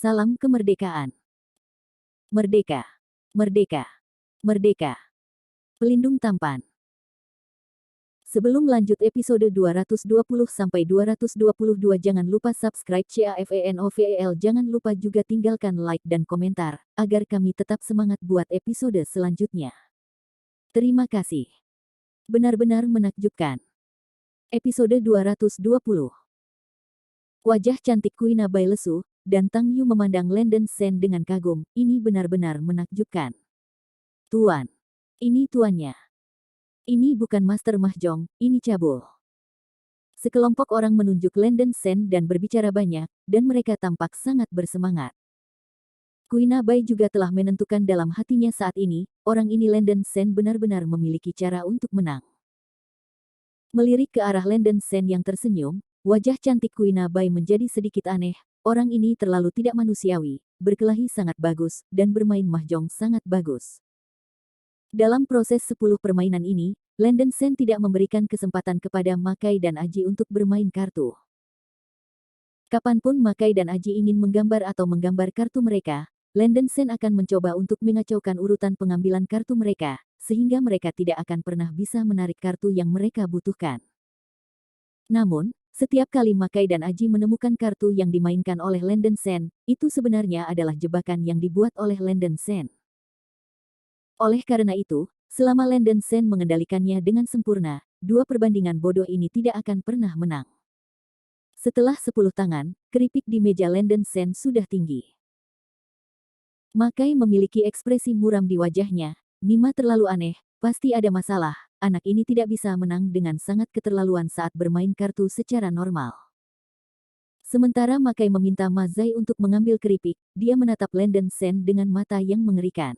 Salam kemerdekaan. Merdeka. Merdeka. Merdeka. Pelindung tampan. Sebelum lanjut episode 220-222 jangan lupa subscribe CAFENOVEL, jangan lupa juga tinggalkan like dan komentar, agar kami tetap semangat buat episode selanjutnya. Terima kasih. Benar-benar menakjubkan. Episode 220. Wajah cantik Queen Bai lesu, dan Tang Yu memandang Landen Sen dengan kagum. Ini benar-benar menakjubkan. Tuan. Ini tuannya. Ini bukan Master Mahjong, ini cabul. Sekelompok orang menunjuk Landen Sen dan berbicara banyak, dan mereka tampak sangat bersemangat. Queen Bai juga telah menentukan dalam hatinya saat ini, orang ini Landen Sen benar-benar memiliki cara untuk menang. Melirik ke arah Landen Sen yang tersenyum, wajah cantik Queen Bai menjadi sedikit aneh. Orang ini terlalu tidak manusiawi, berkelahi sangat bagus, dan bermain mahjong sangat bagus. Dalam proses 10 permainan ini, Landen Sen tidak memberikan kesempatan kepada Makai dan Aji untuk bermain kartu. Kapanpun Makai dan Aji ingin menggambar atau menggambar kartu mereka, Landen Sen akan mencoba untuk mengacaukan urutan pengambilan kartu mereka, sehingga mereka tidak akan pernah bisa menarik kartu yang mereka butuhkan. Namun, setiap kali Makai dan Aji menemukan kartu yang dimainkan oleh Landen Sen, itu sebenarnya adalah jebakan yang dibuat oleh Landen Sen. Oleh karena itu, selama Landen Sen mengendalikannya dengan sempurna, 2 perbandingan bodoh ini tidak akan pernah menang. Setelah 10 tangan, keripik di meja Landen Sen sudah tinggi. Makai memiliki ekspresi muram di wajahnya. Nima terlalu aneh, pasti ada masalah. Anak ini tidak bisa menang dengan sangat keterlaluan saat bermain kartu secara normal. Sementara Makai meminta Ma Zai untuk mengambil keripik, dia menatap Landen Sen dengan mata yang mengerikan.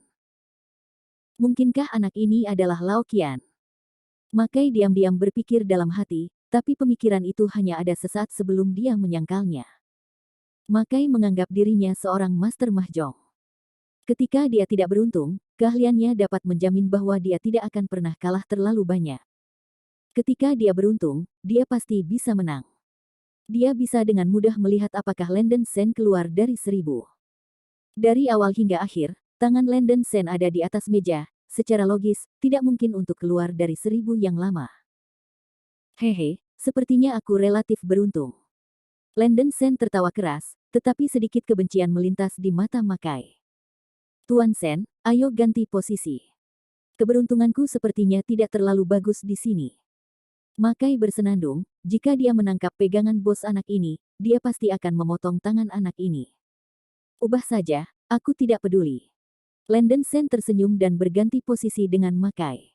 Mungkinkah anak ini adalah Lao Qian? Makai diam-diam berpikir dalam hati, tapi pemikiran itu hanya ada sesaat sebelum dia menyangkalnya. Makai menganggap dirinya seorang master mahjong. Ketika dia tidak beruntung, keahliannya dapat menjamin bahwa dia tidak akan pernah kalah terlalu banyak. Ketika dia beruntung, dia pasti bisa menang. Dia bisa dengan mudah melihat apakah Landen Sen keluar dari 1000. Dari awal hingga akhir, tangan Landen Sen ada di atas meja, secara logis, tidak mungkin untuk keluar dari 1000 yang lama. Hehe, sepertinya aku relatif beruntung. Landen Sen tertawa keras, tetapi sedikit kebencian melintas di mata Makai. Tuan Sen, ayo ganti posisi. Keberuntunganku sepertinya tidak terlalu bagus di sini. Makai bersenandung, jika dia menangkap pegangan bos anak ini, dia pasti akan memotong tangan anak ini. Ubah saja, aku tidak peduli. Landen Sen tersenyum dan berganti posisi dengan Makai.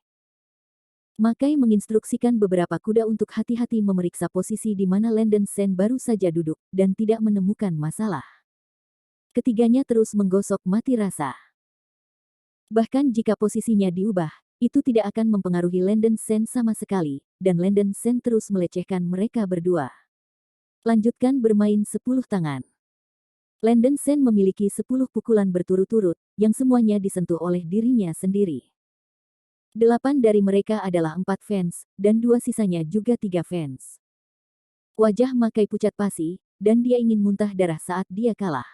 Makai menginstruksikan beberapa kuda untuk hati-hati memeriksa posisi di mana Landen Sen baru saja duduk, dan tidak menemukan masalah. Ketiganya terus menggosok mati rasa. Bahkan jika posisinya diubah, itu tidak akan mempengaruhi Landen Sen sama sekali, dan Landen Sen terus melecehkan mereka berdua. Lanjutkan bermain 10 tangan. Landen Sen memiliki 10 pukulan berturut-turut, yang semuanya disentuh oleh dirinya sendiri. 8 dari mereka adalah 4 fans, dan 2 sisanya juga 3 fans. Wajah Makai pucat pasi, dan dia ingin muntah darah saat dia kalah.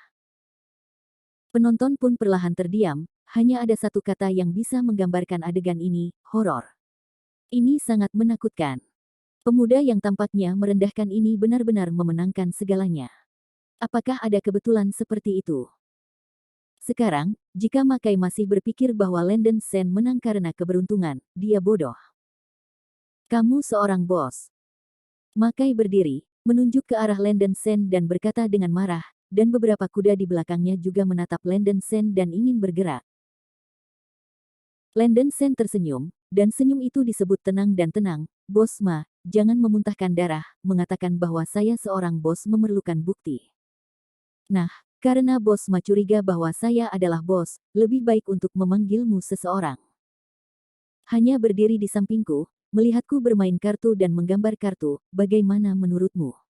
Penonton pun perlahan terdiam, hanya ada satu kata yang bisa menggambarkan adegan ini, horor. Ini sangat menakutkan. Pemuda yang tampaknya merendahkan ini benar-benar memenangkan segalanya. Apakah ada kebetulan seperti itu? Sekarang, jika Makai masih berpikir bahwa Landen Sen menang karena keberuntungan, dia bodoh. Kamu seorang bos. Makai berdiri, menunjuk ke arah Landen Sen dan berkata dengan marah, dan beberapa kuda di belakangnya juga menatap Landen Sen dan ingin bergerak. Landen Sen tersenyum, dan senyum itu disebut tenang dan tenang. Bos Ma, jangan memuntahkan darah, mengatakan bahwa saya seorang bos memerlukan bukti. Nah, karena Bos Ma curiga bahwa saya adalah bos, lebih baik untuk memanggilmu seseorang. Hanya berdiri di sampingku, melihatku bermain kartu dan menggambar kartu, bagaimana menurutmu?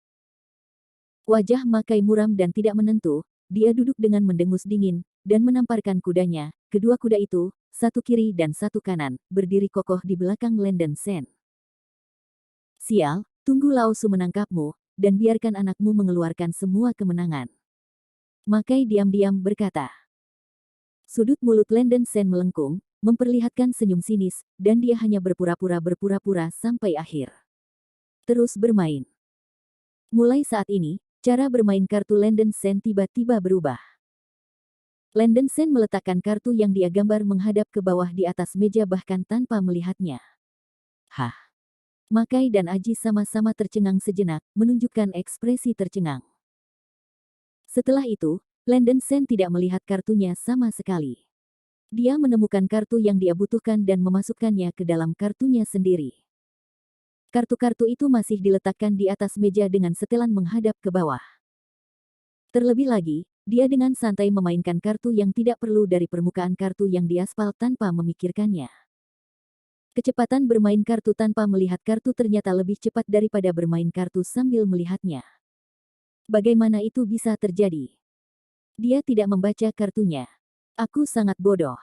Wajah Makai muram dan tidak menentu, dia duduk dengan mendengus dingin, dan menamparkan kudanya. Kedua kuda itu, satu kiri dan satu kanan, berdiri kokoh di belakang Landen Sen. Sial, tunggu Lao Su menangkapmu, dan biarkan anakmu mengeluarkan semua kemenangan. Makai diam-diam berkata. Sudut mulut Landon Sen melengkung, memperlihatkan senyum sinis, dan dia hanya berpura-pura sampai akhir. Terus bermain. Mulai saat ini, cara bermain kartu Landon Sen tiba-tiba berubah. Landon Sen meletakkan kartu yang dia gambar menghadap ke bawah di atas meja bahkan tanpa melihatnya. Hah. Makai dan Aji sama-sama tercengang sejenak, menunjukkan ekspresi tercengang. Setelah itu, Landon Sen tidak melihat kartunya sama sekali. Dia menemukan kartu yang dia butuhkan dan memasukkannya ke dalam kartunya sendiri. Kartu-kartu itu masih diletakkan di atas meja dengan setelan menghadap ke bawah. Terlebih lagi, dia dengan santai memainkan kartu yang tidak perlu dari permukaan kartu yang diaspal tanpa memikirkannya. Kecepatan bermain kartu tanpa melihat kartu ternyata lebih cepat daripada bermain kartu sambil melihatnya. Bagaimana itu bisa terjadi? Dia tidak membaca kartunya. Aku sangat bodoh.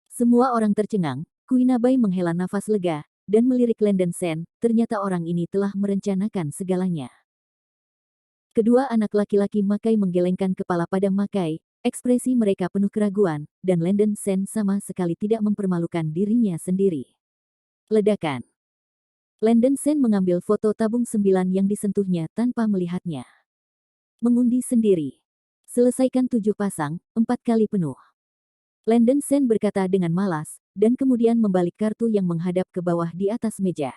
Semua orang tercengang, Kuinabai menghela nafas lega, dan melirik Landon Sen, ternyata orang ini telah merencanakan segalanya. Kedua anak laki-laki Makai menggelengkan kepala pada Makai, ekspresi mereka penuh keraguan, dan Landon Sen sama sekali tidak mempermalukan dirinya sendiri. Ledakan. Landon Sen mengambil foto tabung 9 yang disentuhnya tanpa melihatnya. Mengundi sendiri. Selesaikan 7 pasang, 4 kali penuh. Landon Sen berkata dengan malas, dan kemudian membalik kartu yang menghadap ke bawah di atas meja.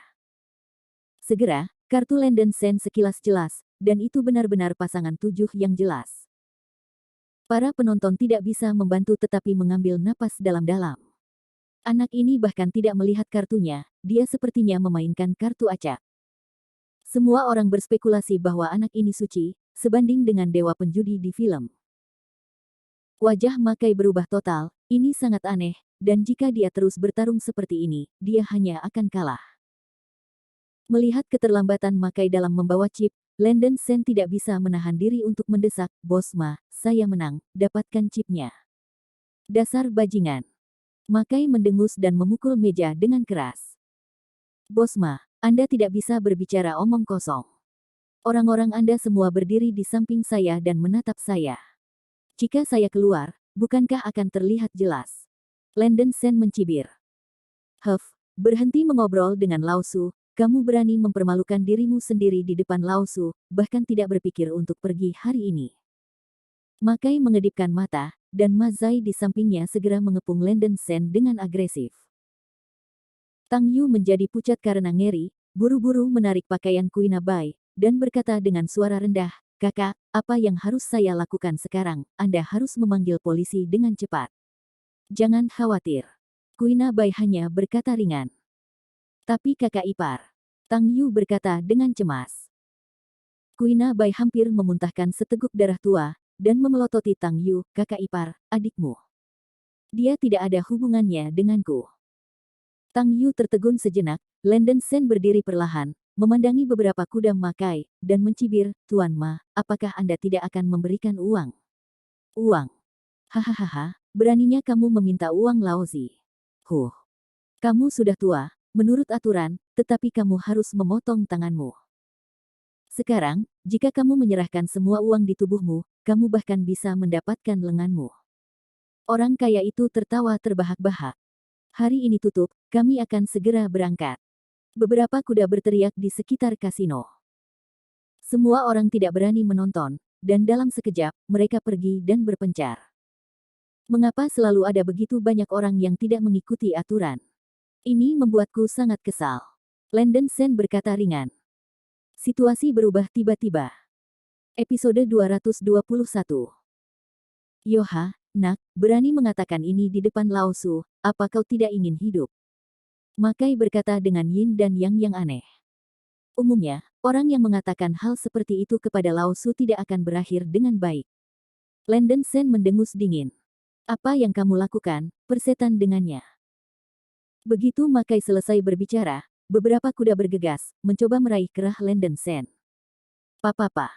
Segera, kartu Landon Sen sekilas jelas, dan itu benar-benar pasangan 7 yang jelas. Para penonton tidak bisa membantu tetapi mengambil napas dalam-dalam. Anak ini bahkan tidak melihat kartunya, dia sepertinya memainkan kartu acak. Semua orang berspekulasi bahwa anak ini suci, sebanding dengan dewa penjudi di film. Wajah Makai berubah total, ini sangat aneh, dan jika dia terus bertarung seperti ini, dia hanya akan kalah. Melihat keterlambatan Makai dalam membawa chip, Landon Sen tidak bisa menahan diri untuk mendesak, "Bos Ma, saya menang, dapatkan chipnya." Dasar bajingan. Makai mendengus dan memukul meja dengan keras. "Bos Ma, Anda tidak bisa berbicara omong kosong. Orang-orang Anda semua berdiri di samping saya dan menatap saya. Jika saya keluar, bukankah akan terlihat jelas?" Landon Sen mencibir. "Huff, berhenti mengobrol dengan Lao Su, kamu berani mempermalukan dirimu sendiri di depan Lao Su, bahkan tidak berpikir untuk pergi hari ini." Makai mengedipkan mata, dan Ma Zai di sampingnya segera mengepung Landon Sen dengan agresif. Tang Yu menjadi pucat karena ngeri, buru-buru menarik pakaian Kuinabai, dan berkata dengan suara rendah, "Kakak, apa yang harus saya lakukan sekarang? Anda harus memanggil polisi dengan cepat." "Jangan khawatir." Kuinabai hanya berkata ringan. "Tapi kakak ipar." Tang Yu berkata dengan cemas. Kuinabai hampir memuntahkan seteguk darah tua, dan memelototi Tang Yu, "Kakak ipar, adikmu. Dia tidak ada hubungannya denganku." Tang Yu tertegun sejenak, Landon Sen berdiri perlahan, memandangi beberapa kuda Makai, dan mencibir, "Tuan Ma, apakah Anda tidak akan memberikan uang?" "Uang? Hahaha, beraninya kamu meminta uang Laozi. Huh. Kamu sudah tua, menurut aturan, tetapi kamu harus memotong tanganmu. Sekarang, jika kamu menyerahkan semua uang di tubuhmu, kamu bahkan bisa mendapatkan lenganmu." Orang kaya itu tertawa terbahak-bahak. "Hari ini tutup, kami akan segera berangkat." Beberapa kuda berteriak di sekitar kasino. Semua orang tidak berani menonton, dan dalam sekejap, mereka pergi dan berpencar. Mengapa selalu ada begitu banyak orang yang tidak mengikuti aturan? Ini membuatku sangat kesal. Landon Sen berkata ringan. Situasi berubah tiba-tiba. Episode 221. "Yoha, nak, berani mengatakan ini di depan Lao Su, apa kau tidak ingin hidup?" Makai berkata dengan yin dan yang aneh. Umumnya, orang yang mengatakan hal seperti itu kepada Lao Su tidak akan berakhir dengan baik. Landon Sen mendengus dingin. "Apa yang kamu lakukan, persetan dengannya?" Begitu Makai selesai berbicara, beberapa kuda bergegas, mencoba meraih kerah Landon Sen. "Papa."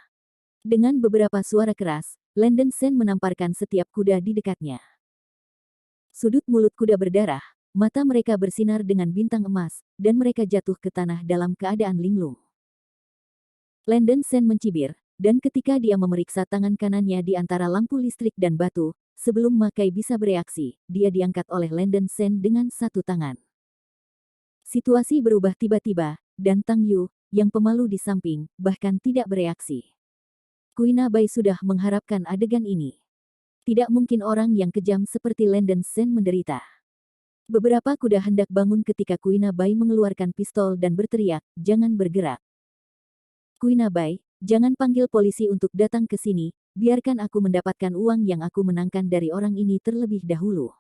Dengan beberapa suara keras, Landon Sen menamparkan setiap kuda di dekatnya. Sudut mulut kuda berdarah, mata mereka bersinar dengan bintang emas, dan mereka jatuh ke tanah dalam keadaan linglung. Landon Sen mencibir, dan ketika dia memeriksa tangan kanannya di antara lampu listrik dan batu, sebelum Makai bisa bereaksi, dia diangkat oleh Landon Sen dengan satu tangan. Situasi berubah tiba-tiba, dan Tang Yu, yang pemalu di samping, bahkan tidak bereaksi. Kuina Bai sudah mengharapkan adegan ini. Tidak mungkin orang yang kejam seperti Landon Sen menderita. Beberapa kuda hendak bangun ketika Kuina Bai mengeluarkan pistol dan berteriak, "Jangan bergerak. Kuina Bai, jangan panggil polisi untuk datang ke sini, biarkan aku mendapatkan uang yang aku menangkan dari orang ini terlebih dahulu."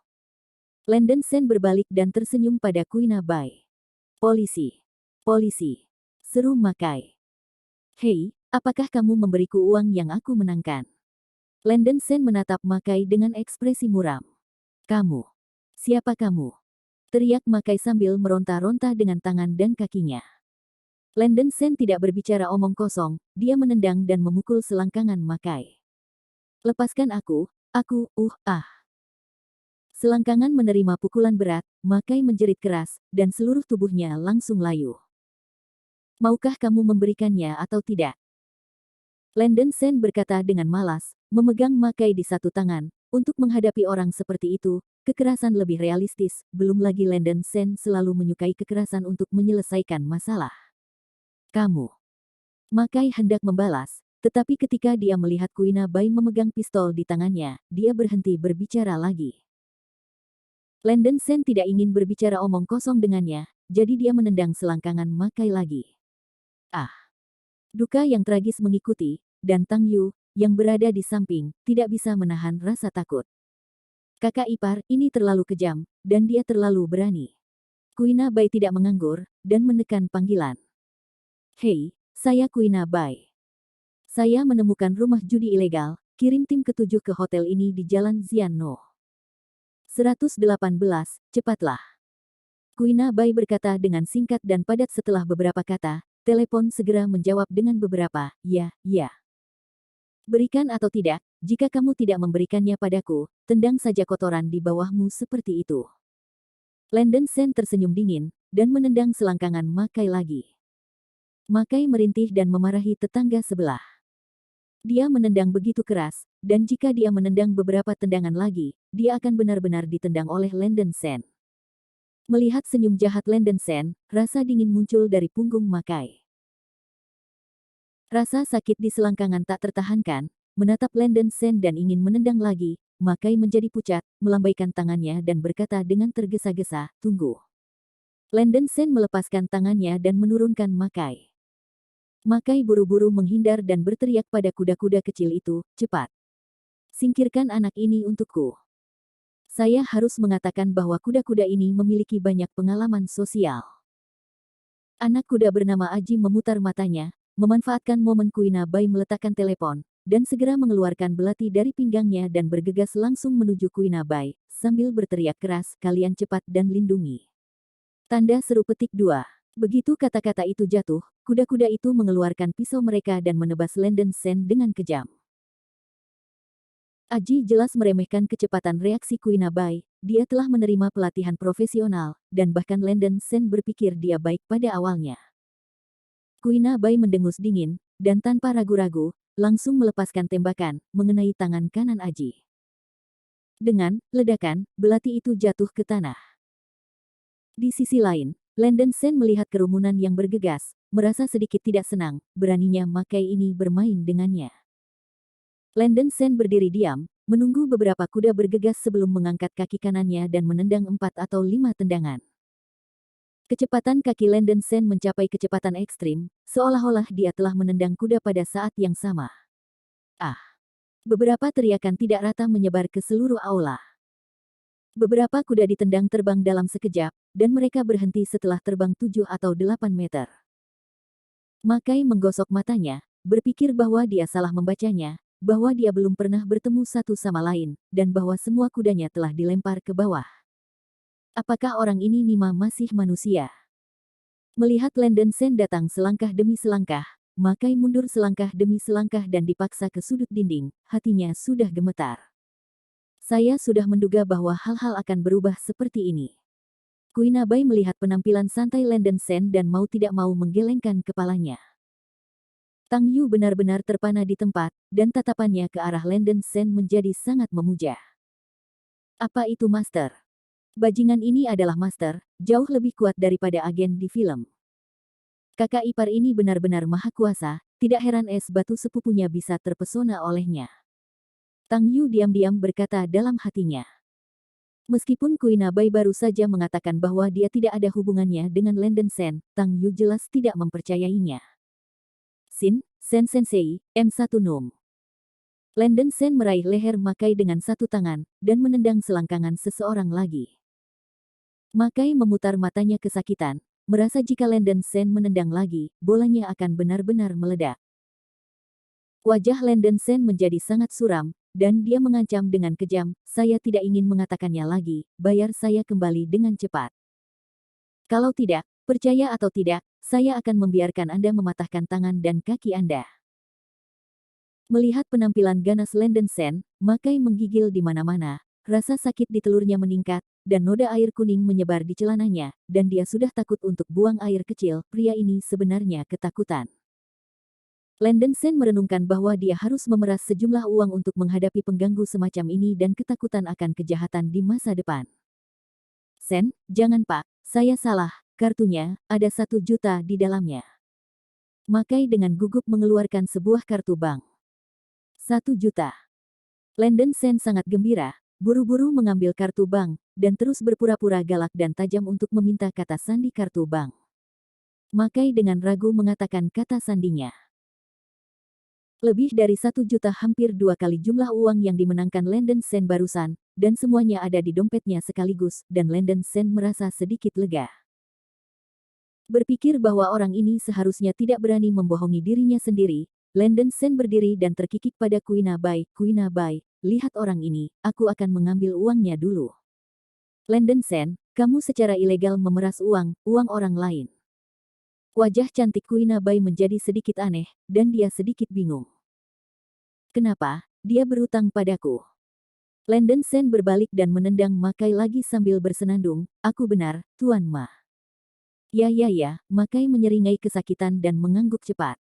Landon Sen berbalik dan tersenyum pada Kuina Bai. "Polisi. Polisi," seru Makai. "Hei, apakah kamu memberiku uang yang aku menangkan?" Landon Sen menatap Makai dengan ekspresi muram. "Kamu. Siapa kamu?" teriak Makai sambil meronta-ronta dengan tangan dan kakinya. Landon Sen tidak berbicara omong kosong, dia menendang dan memukul selangkangan Makai. "Lepaskan aku, ah." Selangkangan menerima pukulan berat, Makai menjerit keras, dan seluruh tubuhnya langsung layu. "Maukah kamu memberikannya atau tidak?" Landon Sen berkata dengan malas, memegang Makai di satu tangan. Untuk menghadapi orang seperti itu, kekerasan lebih realistis, belum lagi Landon Sen selalu menyukai kekerasan untuk menyelesaikan masalah. "Kamu." Makai hendak membalas, tetapi ketika dia melihat Kuina Bai memegang pistol di tangannya, dia berhenti berbicara lagi. Landon Sen tidak ingin berbicara omong kosong dengannya, jadi dia menendang selangkangan Makai lagi. Ah! Duka yang tragis mengikuti, dan Tang Yu, yang berada di samping, tidak bisa menahan rasa takut. Kakak ipar, ini terlalu kejam, dan dia terlalu berani. Kuina Bai tidak menganggur, dan menekan panggilan. "Hei, saya Kuina Bai. Saya menemukan rumah judi ilegal, kirim tim ke-7 ke hotel ini di Jalan Xianno. 118, cepatlah." Kuina Bai berkata dengan singkat dan padat setelah beberapa kata, telepon segera menjawab dengan beberapa, "Ya, ya." "Berikan atau tidak, jika kamu tidak memberikannya padaku, tendang saja kotoran di bawahmu seperti itu." Landon Sen tersenyum dingin, dan menendang selangkangan Makai lagi. Makai merintih dan memarahi tetangga sebelah. Dia menendang begitu keras, dan jika dia menendang beberapa tendangan lagi, dia akan benar-benar ditendang oleh Landon Sen. Melihat senyum jahat Landon Sen, rasa dingin muncul dari punggung Makai. Rasa sakit di selangkangan tak tertahankan, menatap Landon Sen dan ingin menendang lagi. Makai menjadi pucat, melambaikan tangannya dan berkata dengan tergesa-gesa, "Tunggu." Landon Sen melepaskan tangannya dan menurunkan Makai. Makai buru-buru menghindar dan berteriak pada kuda-kuda kecil itu, "Cepat! Singkirkan anak ini untukku. Saya harus mengatakan bahwa kuda-kuda ini memiliki banyak pengalaman sosial." Anak kuda bernama Aji memutar matanya, memanfaatkan momen Kuina Bai meletakkan telepon, dan segera mengeluarkan belati dari pinggangnya dan bergegas langsung menuju Kuina Bai, sambil berteriak keras, "Kalian cepat dan lindungi." Tanda seru petik 2. Begitu kata-kata itu jatuh, kuda-kuda itu mengeluarkan pisau mereka dan menebas Landon Sen dengan kejam. Aji jelas meremehkan kecepatan reaksi Kuina Bai, dia telah menerima pelatihan profesional, dan bahkan Landon Sen berpikir dia baik pada awalnya. Kuina Bai mendengus dingin, dan tanpa ragu-ragu, langsung melepaskan tembakan, mengenai tangan kanan Aji. Dengan ledakan, belati itu jatuh ke tanah. Di sisi lain, Landon Sen melihat kerumunan yang bergegas, merasa sedikit tidak senang, beraninya Makai ini bermain dengannya. Landon Sen berdiri diam, menunggu beberapa kuda bergegas sebelum mengangkat kaki kanannya dan menendang 4 atau 5 tendangan. Kecepatan kaki Landon Sen mencapai kecepatan ekstrim, seolah-olah dia telah menendang kuda pada saat yang sama. Ah! Beberapa teriakan tidak rata menyebar ke seluruh aula. Beberapa kuda ditendang terbang dalam sekejap, dan mereka berhenti setelah terbang 7 atau 8 meter. Makai menggosok matanya, berpikir bahwa dia salah membacanya, bahwa dia belum pernah bertemu satu sama lain, dan bahwa semua kudanya telah dilempar ke bawah. Apakah orang ini Nima masih manusia? Melihat Landon Sen datang selangkah demi selangkah, Makai mundur selangkah demi selangkah dan dipaksa ke sudut dinding, hatinya sudah gemetar. Saya sudah menduga bahwa hal-hal akan berubah seperti ini. Kuina Bai melihat penampilan santai Landon Sen dan mau tidak mau menggelengkan kepalanya. Tang Yu benar-benar terpana di tempat, dan tatapannya ke arah Landen Sen menjadi sangat memuja. Apa itu Master? Bajingan ini adalah Master, jauh lebih kuat daripada agen di film. Kakak ipar ini benar-benar maha kuasa, tidak heran es batu sepupunya bisa terpesona olehnya. Tang Yu diam-diam berkata dalam hatinya. Meskipun Kuina Bai baru saja mengatakan bahwa dia tidak ada hubungannya dengan Landen Sen, Tang Yu jelas tidak mempercayainya. Sen Sensei, M1 Num. Landen Sen meraih leher Makai dengan satu tangan, dan menendang selangkangan seseorang lagi. Makai memutar matanya kesakitan, merasa jika Landen Sen menendang lagi, bolanya akan benar-benar meledak. Wajah Landen Sen menjadi sangat suram, dan dia mengancam dengan kejam, saya tidak ingin mengatakannya lagi, bayar saya kembali dengan cepat. Kalau tidak, percaya atau tidak, saya akan membiarkan Anda mematahkan tangan dan kaki Anda. Melihat penampilan ganas Landen Sen, Makai menggigil di mana-mana, rasa sakit di telurnya meningkat, dan noda air kuning menyebar di celananya, dan dia sudah takut untuk buang air kecil, pria ini sebenarnya ketakutan. Landen Sen merenungkan bahwa dia harus memeras sejumlah uang untuk menghadapi pengganggu semacam ini dan ketakutan akan kejahatan di masa depan. Sen, jangan Pak, saya salah, kartunya, ada 1 juta di dalamnya. Makai dengan gugup mengeluarkan sebuah kartu bank. 1 juta. Landen Sen sangat gembira, buru-buru mengambil kartu bank, dan terus berpura-pura galak dan tajam untuk meminta kata sandi kartu bank. Makai dengan ragu mengatakan kata sandinya. Lebih dari 1 juta hampir 2 kali jumlah uang yang dimenangkan Landen Sen barusan, dan semuanya ada di dompetnya sekaligus, dan Landen Sen merasa sedikit lega. Berpikir bahwa orang ini seharusnya tidak berani membohongi dirinya sendiri, Landen Sen berdiri dan terkikik pada Kuina Bai. Kuina Bai, lihat orang ini, aku akan mengambil uangnya dulu. Landen Sen, kamu secara ilegal memeras uang orang lain. Wajah cantik Kuina Bai menjadi sedikit aneh, dan dia sedikit bingung. Kenapa, dia berutang padaku? Landen Sen berbalik dan menendang Makai lagi sambil bersenandung, aku benar, Tuan Ma. Ya, Makai menyeringai kesakitan dan mengangguk cepat.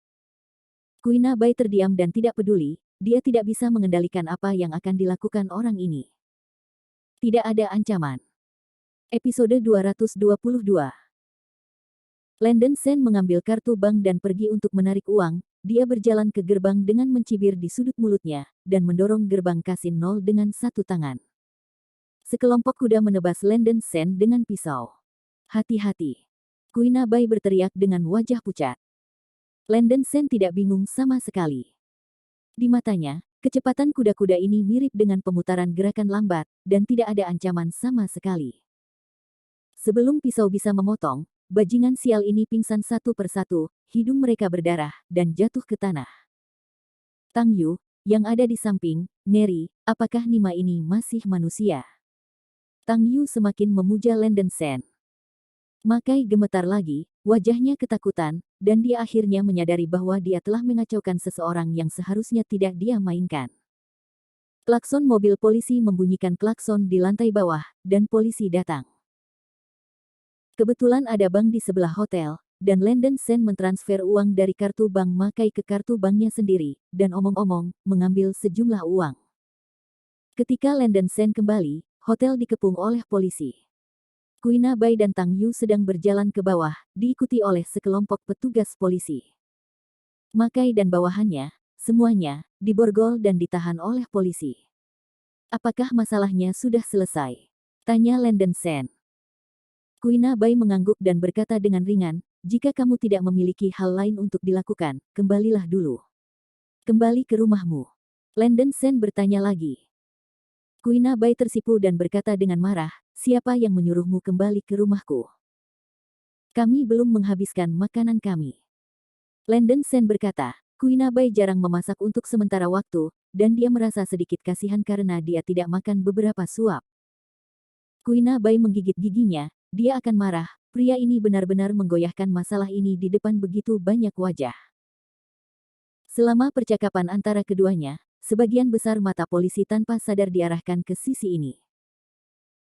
Kuina Bai terdiam dan tidak peduli, dia tidak bisa mengendalikan apa yang akan dilakukan orang ini. Tidak ada ancaman. Episode 222. Landen Sen mengambil kartu bank dan pergi untuk menarik uang, dia berjalan ke gerbang dengan mencibir di sudut mulutnya, dan mendorong gerbang kasin 0 dengan satu tangan. Sekelompok kuda menebas Landen Sen dengan pisau. Hati-hati. Kuina Bai berteriak dengan wajah pucat. Landen Sen tidak bingung sama sekali. Di matanya, kecepatan kuda-kuda ini mirip dengan pemutaran gerakan lambat, dan tidak ada ancaman sama sekali. Sebelum pisau bisa memotong, bajingan sial ini pingsan satu persatu, hidung mereka berdarah, dan jatuh ke tanah. Tang Yu, yang ada di samping, Neri, apakah Nima ini masih manusia? Tang Yu semakin memuja Landen Sen. Makai gemetar lagi, wajahnya ketakutan, dan dia akhirnya menyadari bahwa dia telah mengacaukan seseorang yang seharusnya tidak dia mainkan. Klakson mobil polisi membunyikan klakson di lantai bawah, dan polisi datang. Kebetulan ada bank di sebelah hotel, dan Landen Sen mentransfer uang dari kartu bank Makai ke kartu banknya sendiri, dan omong-omong, mengambil sejumlah uang. Ketika Landen Sen kembali, hotel dikepung oleh polisi. Kuina Bai dan Tang Yu sedang berjalan ke bawah, diikuti oleh sekelompok petugas polisi. Makai dan bawahannya, semuanya, diborgol dan ditahan oleh polisi. Apakah masalahnya sudah selesai? Tanya Landen Sen. Kuina Bai mengangguk dan berkata dengan ringan, jika kamu tidak memiliki hal lain untuk dilakukan, kembalilah dulu. Kembali ke rumahmu. Landen Sen bertanya lagi. Kuina Bai tersipu dan berkata dengan marah, siapa yang menyuruhmu kembali ke rumahku? Kami belum menghabiskan makanan kami. Landen Sen berkata, Kuina Bai jarang memasak untuk sementara waktu, dan dia merasa sedikit kasihan karena dia tidak makan beberapa suap. Kuina Bai menggigit giginya, dia akan marah, pria ini benar-benar menggoyahkan masalah ini di depan begitu banyak wajah. Selama percakapan antara keduanya, sebagian besar mata polisi tanpa sadar diarahkan ke sisi ini.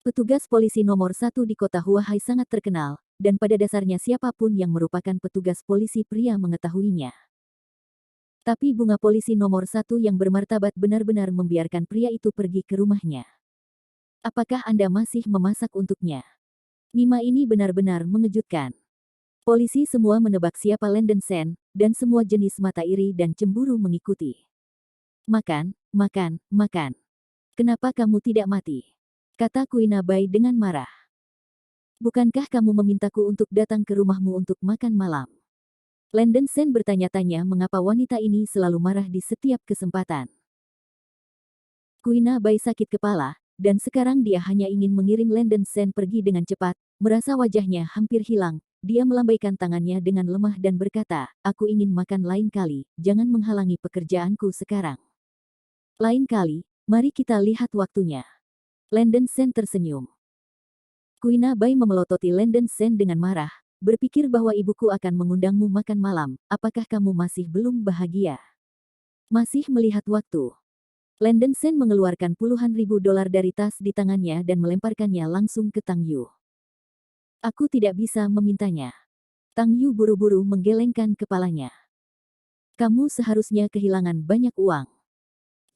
Petugas polisi nomor 1 di kota Huahai sangat terkenal, dan pada dasarnya siapapun yang merupakan petugas polisi pria mengetahuinya. Tapi bunga polisi nomor 1 yang bermartabat benar-benar membiarkan pria itu pergi ke rumahnya. Apakah Anda masih memasak untuknya? Nima ini benar-benar mengejutkan. Polisi semua menebak siapa Landon Sen, dan semua jenis mata iri dan cemburu mengikuti. Makan, makan, makan. Kenapa kamu tidak mati? Kata Kuina Bai dengan marah. Bukankah kamu memintaku untuk datang ke rumahmu untuk makan malam? Landon Sen bertanya-tanya mengapa wanita ini selalu marah di setiap kesempatan. Kuina Bai sakit kepala, dan sekarang dia hanya ingin mengirim Landon Sen pergi dengan cepat. Merasa wajahnya hampir hilang, dia melambaikan tangannya dengan lemah dan berkata, aku ingin makan lain kali, jangan menghalangi pekerjaanku sekarang. Lain kali, mari kita lihat waktunya. Landon Sen tersenyum. Kuina Bai memelototi Landon Sen dengan marah, berpikir bahwa ibuku akan mengundangmu makan malam, apakah kamu masih belum bahagia? Masih melihat waktu. Landon Sen mengeluarkan puluhan ribu dolar dari tas di tangannya dan melemparkannya langsung ke Tang Yu. Aku tidak bisa memintanya. Tang Yu buru-buru menggelengkan kepalanya. Kamu seharusnya kehilangan banyak uang.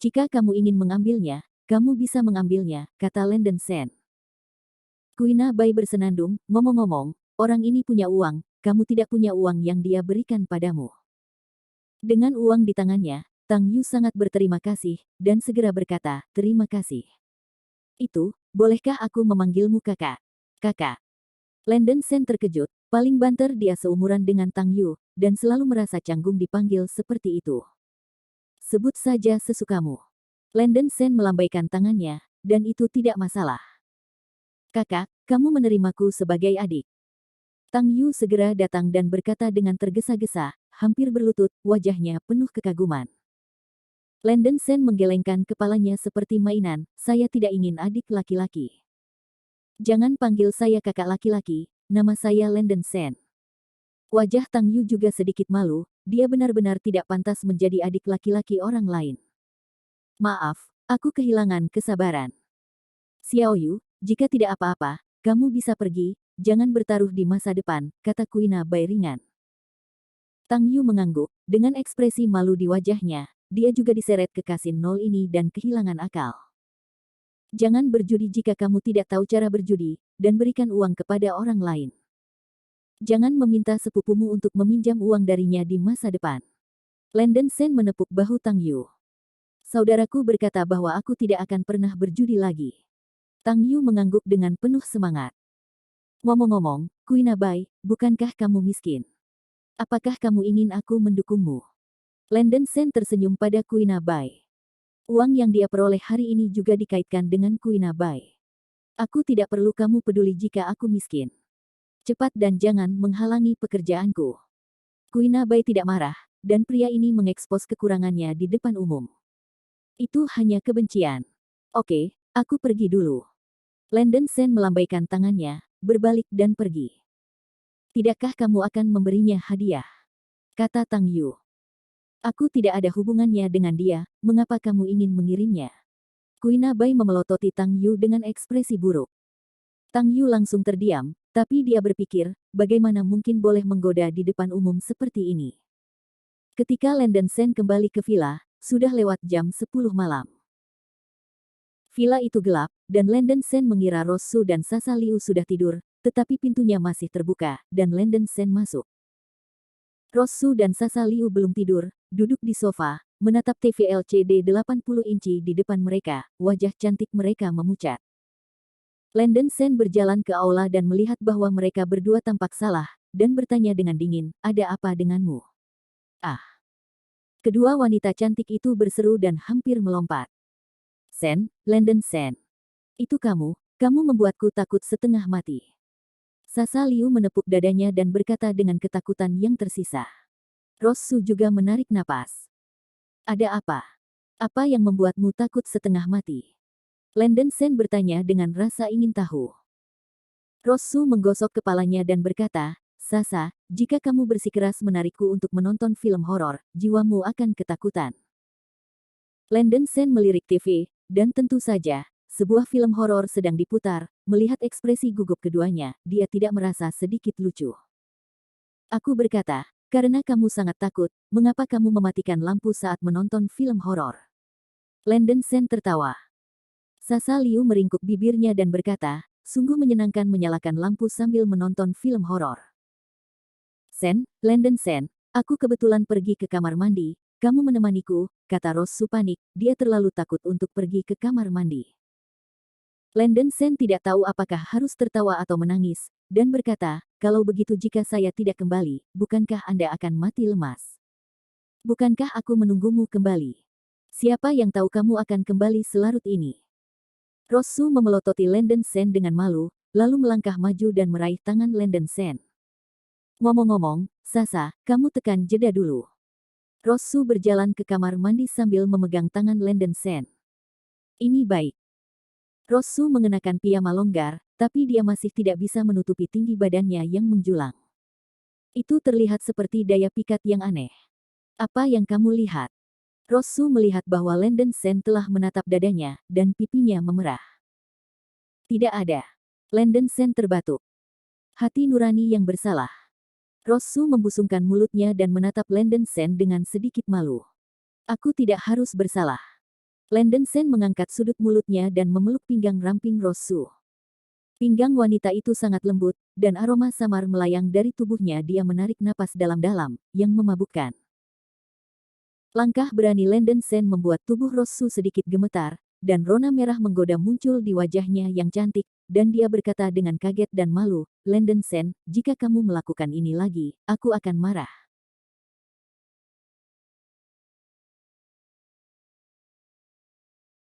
Jika kamu ingin mengambilnya, kamu bisa mengambilnya, kata Landon Sen. Kuina Bai bersenandung, ngomong-ngomong, orang ini punya uang, kamu tidak punya uang yang dia berikan padamu. Dengan uang di tangannya, Tang Yu sangat berterima kasih, dan segera berkata, terima kasih. Itu, bolehkah aku memanggilmu kakak? Kakak. Landon Sen terkejut, paling banter dia seumuran dengan Tang Yu, dan selalu merasa canggung dipanggil seperti itu. Sebut saja sesukamu. Landon Sen melambaikan tangannya, dan itu tidak masalah. Kakak, kamu menerimaku sebagai adik. Tang Yu segera datang dan berkata dengan tergesa-gesa, hampir berlutut, wajahnya penuh kekaguman. Landon Sen menggelengkan kepalanya seperti mainan, saya tidak ingin adik laki-laki. Jangan panggil saya kakak laki-laki, nama saya Landon Sen. Wajah Tang Yu juga sedikit malu, dia benar-benar tidak pantas menjadi adik laki-laki orang lain. Maaf, aku kehilangan kesabaran. Xiao Yu, jika tidak apa-apa, kamu bisa pergi, jangan bertaruh di masa depan, kata Kuina Bai ringan. Tang Yu mengangguk, dengan ekspresi malu di wajahnya, dia juga diseret ke kasin nol ini dan kehilangan akal. Jangan berjudi jika kamu tidak tahu cara berjudi, dan berikan uang kepada orang lain. Jangan meminta sepupumu untuk meminjam uang darinya di masa depan. Landon Sen menepuk bahu Tang Yu. Saudaraku berkata bahwa aku tidak akan pernah berjudi lagi. Tang Yu mengangguk dengan penuh semangat. Ngomong-ngomong, Kuina Bai, bukankah kamu miskin? Apakah kamu ingin aku mendukungmu? Landon Sen tersenyum pada Kuina Bai. Uang yang dia peroleh hari ini juga dikaitkan dengan Kuina Bai. Aku tidak perlu kamu peduli jika aku miskin. Cepat dan jangan menghalangi pekerjaanku. Kuina Bai tidak marah, dan pria ini mengekspos kekurangannya di depan umum. Itu hanya kebencian. Oke, aku pergi dulu. Landon Sen melambaikan tangannya, berbalik dan pergi. Tidakkah kamu akan memberinya hadiah? Kata Tang Yu. Aku tidak ada hubungannya dengan dia, mengapa kamu ingin mengirimnya? Kuina Bai memelototi Tang Yu dengan ekspresi buruk. Tang Yu langsung terdiam, tapi dia berpikir, bagaimana mungkin boleh menggoda di depan umum seperti ini. Ketika Landon Sen kembali ke villa, sudah lewat jam 10 malam. Villa itu gelap, dan Landon Sen mengira Rosu dan Sasa Liu sudah tidur, tetapi pintunya masih terbuka, dan Landon Sen masuk. Rosu dan Sasa Liu belum tidur, duduk di sofa, menatap TV LCD 80 inci di depan mereka, wajah cantik mereka memucat. Landon Sen berjalan ke aula dan melihat bahwa mereka berdua tampak salah, dan bertanya dengan dingin, ada apa denganmu? Ah! Kedua wanita cantik itu berseru dan hampir melompat. Sen, Landon Sen. Itu kamu membuatku takut setengah mati. Sasa Liu menepuk dadanya dan berkata dengan ketakutan yang tersisa. Rosu juga menarik napas. Ada apa? Apa yang membuatmu takut setengah mati? Landon Sen bertanya dengan rasa ingin tahu. Rosu menggosok kepalanya dan berkata, Sasa, jika kamu bersikeras menarikku untuk menonton film horor, jiwamu akan ketakutan. Landon Sen melirik TV, dan tentu saja, sebuah film horor sedang diputar, melihat ekspresi gugup keduanya, dia tidak merasa sedikit lucu. Aku berkata, Karena kamu sangat takut, mengapa kamu mematikan lampu saat menonton film horor? Landon Sen tertawa. Sasa Liu meringkuk bibirnya dan berkata, sungguh menyenangkan menyalakan lampu sambil menonton film horor. Sen, Landon Sen, aku kebetulan pergi ke kamar mandi, kamu menemaniku, kata Rosu panik, dia terlalu takut untuk pergi ke kamar mandi. Landon Sen tidak tahu apakah harus tertawa atau menangis, dan berkata, kalau begitu jika saya tidak kembali, bukankah Anda akan mati lemas? Bukankah aku menunggumu kembali? Siapa yang tahu kamu akan kembali selarut ini? Rosu memelototi Landon Sen dengan malu, lalu melangkah maju dan meraih tangan Landon Sen. Ngomong-ngomong, Sasa, kamu tekan jeda dulu. Rosu berjalan ke kamar mandi sambil memegang tangan Landon Sen. Ini baik. Rosu mengenakan piyama longgar, tapi dia masih tidak bisa menutupi tinggi badannya yang menjulang. Itu terlihat seperti daya pikat yang aneh. Apa yang kamu lihat? Rosu melihat bahwa Landon Sen telah menatap dadanya, dan pipinya memerah. Tidak ada. Landon Sen terbatuk. Hati nurani yang bersalah. Rosu membusungkan mulutnya dan menatap Landon Sen dengan sedikit malu. Aku tidak harus bersalah. Landon Sen mengangkat sudut mulutnya dan memeluk pinggang ramping Rosu. Pinggang wanita itu sangat lembut, dan aroma samar melayang dari tubuhnya. Dia menarik napas dalam-dalam, yang memabukkan. Langkah berani Landon Sen membuat tubuh Rosu sedikit gemetar, dan rona merah menggoda muncul di wajahnya yang cantik, dan dia berkata dengan kaget dan malu, Landon Sen, jika kamu melakukan ini lagi, aku akan marah.